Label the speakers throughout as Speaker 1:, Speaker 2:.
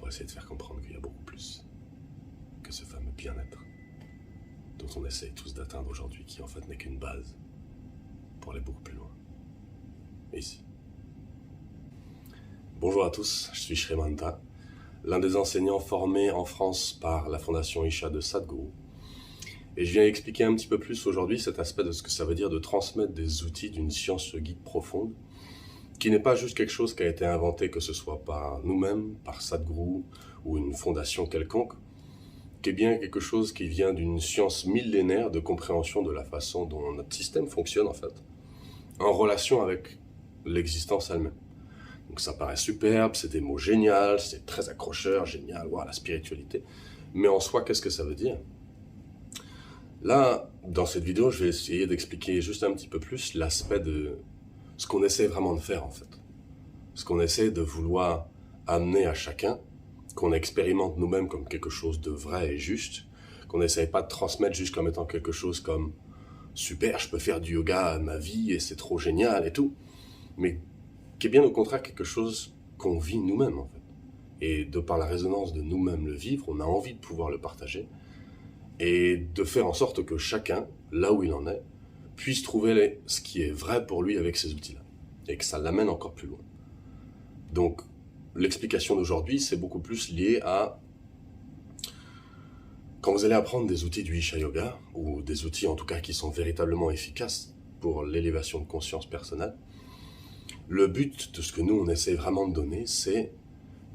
Speaker 1: pour essayer de faire comprendre qu'il y a beaucoup plus que ce fameux bien-être dont on essaye tous d'atteindre aujourd'hui, qui en fait n'est qu'une base pour aller beaucoup plus loin. Et ici. Bonjour à tous, je suis Shremanta, l'un des enseignants formés en France par la fondation Isha de Sadhguru. Et je viens expliquer un petit peu plus aujourd'hui cet aspect de ce que ça veut dire de transmettre des outils d'une science guide profonde, qui n'est pas juste quelque chose qui a été inventé, que ce soit par nous-mêmes, par Sadhguru ou une fondation quelconque, qui est bien quelque chose qui vient d'une science millénaire de compréhension de la façon dont notre système fonctionne en fait, en relation avec l'existence elle-même. Donc ça paraît superbe, c'est des mots géniaux, c'est très accrocheur, génial, voilà, la spiritualité. Mais en soi, qu'est-ce que ça veut dire? Là, dans cette vidéo, je vais essayer d'expliquer juste un petit peu plus l'aspect de ce qu'on essaie vraiment de faire en fait. Ce qu'on essaie de vouloir amener à chacun, qu'on expérimente nous-mêmes comme quelque chose de vrai et juste, qu'on n'essaye pas de transmettre juste comme étant quelque chose comme « super, je peux faire du yoga à ma vie et c'est trop génial et tout », mais qui est bien au contraire quelque chose qu'on vit nous-mêmes en fait. Et de par la résonance de nous-mêmes le vivre, on a envie de pouvoir le partager et de faire en sorte que chacun, là où il en est, puisse trouver ce qui est vrai pour lui avec ces outils-là et que ça l'amène encore plus loin. Donc, l'explication d'aujourd'hui, c'est beaucoup plus lié à quand vous allez apprendre des outils du Isha Yoga, ou des outils en tout cas qui sont véritablement efficaces pour l'élévation de conscience personnelle, le but de ce que nous on essaie vraiment de donner, c'est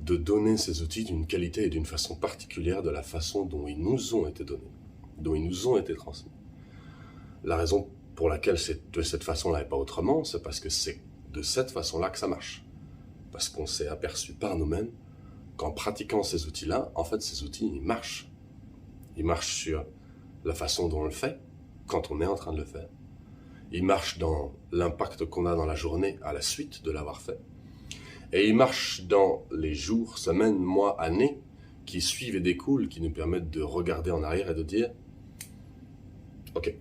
Speaker 1: de donner ces outils d'une qualité et d'une façon particulière de la façon dont ils nous ont été donnés, dont ils nous ont été transmis. La raison pour laquelle c'est de cette façon-là et pas autrement, c'est parce que c'est de cette façon-là que ça marche. Parce qu'on s'est aperçu par nous-mêmes qu'en pratiquant ces outils-là, en fait, ces outils, ils marchent. Ils marchent sur la façon dont on le fait, quand on est en train de le faire. Ils marchent dans l'impact qu'on a dans la journée à la suite de l'avoir fait. Et ils marchent dans les jours, semaines, mois, années qui suivent et découlent, qui nous permettent de regarder en arrière et de dire « Ok,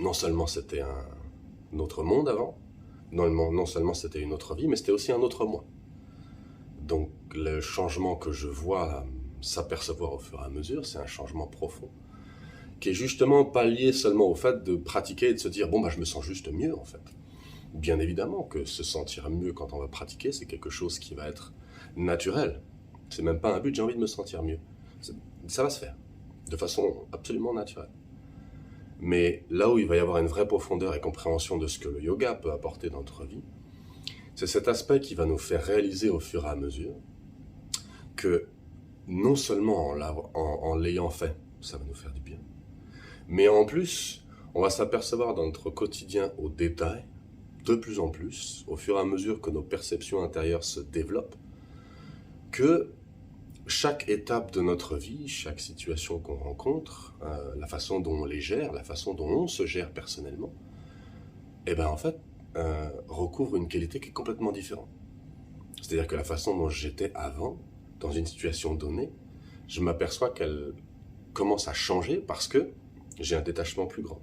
Speaker 1: non seulement c'était un autre monde avant, non seulement c'était une autre vie, mais c'était aussi un autre moi. » Donc le changement que je vois s'apercevoir au fur et à mesure, c'est un changement profond, qui est justement pas lié seulement au fait de pratiquer et de se dire « bon, bah, je me sens juste mieux en fait ». Bien évidemment que se sentir mieux quand on va pratiquer, c'est quelque chose qui va être naturel. C'est même pas un but, j'ai envie de me sentir mieux. Ça va se faire, de façon absolument naturelle. Mais là où il va y avoir une vraie profondeur et compréhension de ce que le yoga peut apporter dans notre vie, c'est cet aspect qui va nous faire réaliser au fur et à mesure que non seulement en l'ayant fait, ça va nous faire du bien, mais en plus, on va s'apercevoir dans notre quotidien au détail, de plus en plus, au fur et à mesure que nos perceptions intérieures se développent, que chaque étape de notre vie, chaque situation qu'on rencontre, la façon dont on les gère, la façon dont on se gère personnellement, eh ben en fait, recouvre une qualité qui est complètement différente. C'est-à-dire que la façon dont j'étais avant, dans une situation donnée, je m'aperçois qu'elle commence à changer parce que j'ai un détachement plus grand,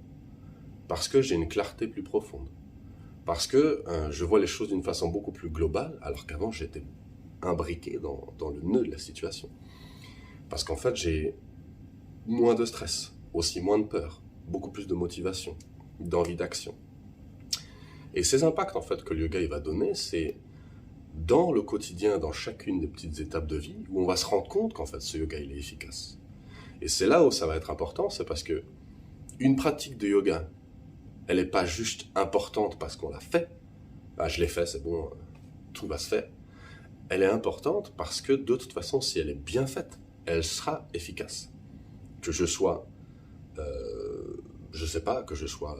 Speaker 1: parce que j'ai une clarté plus profonde, parce que je vois les choses d'une façon beaucoup plus globale, alors qu'avant j'étais imbriqué dans le nœud de la situation. Parce qu'en fait, j'ai moins de stress, aussi moins de peur, beaucoup plus de motivation, d'envie d'action. Et ces impacts en fait que le yoga il va donner, c'est dans le quotidien, dans chacune des petites étapes de vie, où on va se rendre compte qu'en fait ce yoga il est efficace. Et c'est là où ça va être important, c'est parce que une pratique de yoga, elle n'est pas juste importante parce qu'on l'a fait. Ah, je l'ai fait, c'est bon, tout va se faire. Elle est importante parce que de toute façon, si elle est bien faite, elle sera efficace. Que je sois, je sais pas, que je sois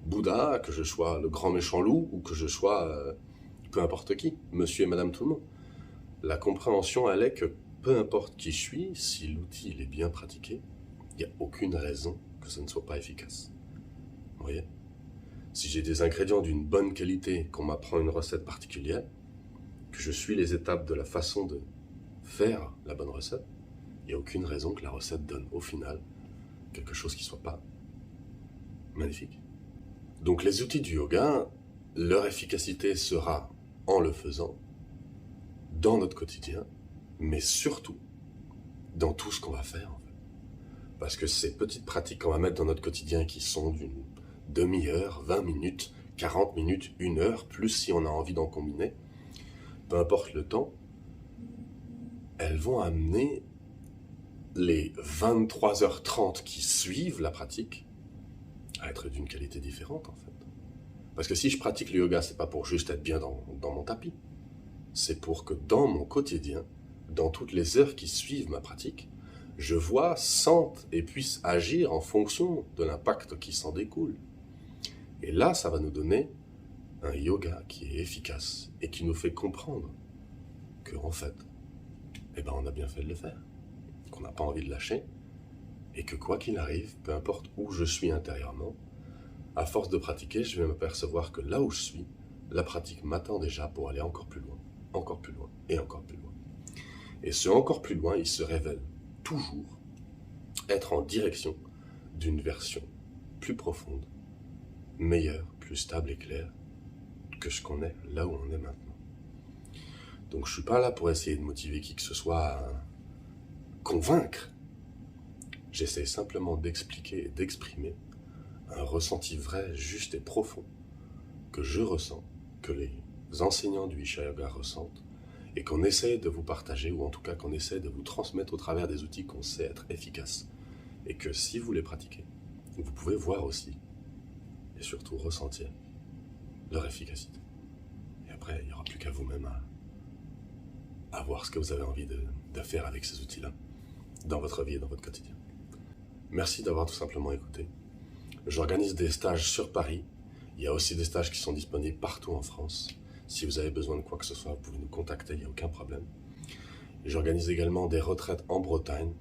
Speaker 1: Bouddha, que je sois le grand méchant loup, ou que je sois peu importe qui, monsieur et madame tout le monde. La compréhension, elle est que peu importe qui je suis, si l'outil est bien pratiqué, il n'y a aucune raison que ça ne soit pas efficace. Vous voyez ? Si j'ai des ingrédients d'une bonne qualité, qu'on m'apprend une recette particulière, que je suis les étapes de la façon de faire la bonne recette, il n'y a aucune raison que la recette donne au final quelque chose qui ne soit pas magnifique. Donc les outils du yoga, leur efficacité sera en le faisant, dans notre quotidien, mais surtout dans tout ce qu'on va faire, en fait. Parce que ces petites pratiques qu'on va mettre dans notre quotidien qui sont d'une demi-heure, 20 minutes, 40 minutes, 1 heure, plus si on a envie d'en combiner, peu importe le temps, elles vont amener les 23h30 qui suivent la pratique à être d'une qualité différente, en fait. Parce que si je pratique le yoga, c'est pas pour juste être bien dans mon tapis. C'est pour que dans mon quotidien, dans toutes les heures qui suivent ma pratique, je vois, sente et puisse agir en fonction de l'impact qui s'en découle. Et là, ça va nous donner un yoga qui est efficace et qui nous fait comprendre que, en fait, on a bien fait de le faire, qu'on n'a pas envie de lâcher, et que quoi qu'il arrive, peu importe où je suis intérieurement, à force de pratiquer, je vais m'apercevoir que là où je suis, la pratique m'attend déjà pour aller encore plus loin et encore plus loin. Et ce encore plus loin, il se révèle toujours être en direction d'une version plus profonde, meilleure, plus stable et claire que ce qu'on est là où on est maintenant. Donc je suis pas là pour essayer de motiver qui que ce soit à convaincre. J'essaie simplement d'expliquer et d'exprimer un ressenti vrai, juste et profond que je ressens, que les enseignants du Isha Yoga ressentent et qu'on essaie de vous partager, ou en tout cas qu'on essaie de vous transmettre au travers des outils qu'on sait être efficaces et que si vous les pratiquez, vous pouvez voir aussi et surtout ressentir leur efficacité. Et après, il n'y aura plus qu'à vous-même à voir ce que vous avez envie de faire avec ces outils-là dans votre vie et dans votre quotidien. Merci d'avoir tout simplement écouté. J'organise des stages sur Paris. Il y a aussi des stages qui sont disponibles partout en France. Si vous avez besoin de quoi que ce soit, vous pouvez nous contacter, il n'y a aucun problème. J'organise également des retraites en Bretagne,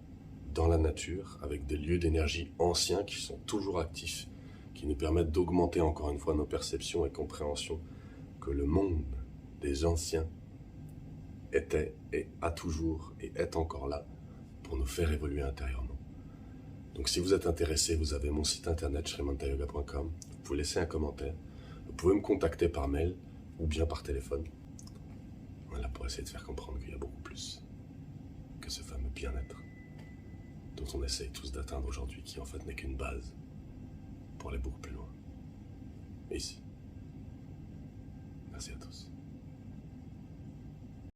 Speaker 1: dans la nature, avec des lieux d'énergie anciens qui sont toujours actifs, qui nous permettent d'augmenter encore une fois nos perceptions et compréhensions que le monde des anciens était et a toujours et est encore là pour nous faire évoluer intérieurement. Donc si vous êtes intéressé, vous avez mon site internet shrimantayoga.com, vous pouvez laisser un commentaire, vous pouvez me contacter par mail ou bien par téléphone. Voilà, pour essayer de faire comprendre qu'il y a beaucoup plus que ce fameux bien-être dont on essaye tous d'atteindre aujourd'hui, qui en fait n'est qu'une base pour aller beaucoup plus loin. Et ici. Merci à tous.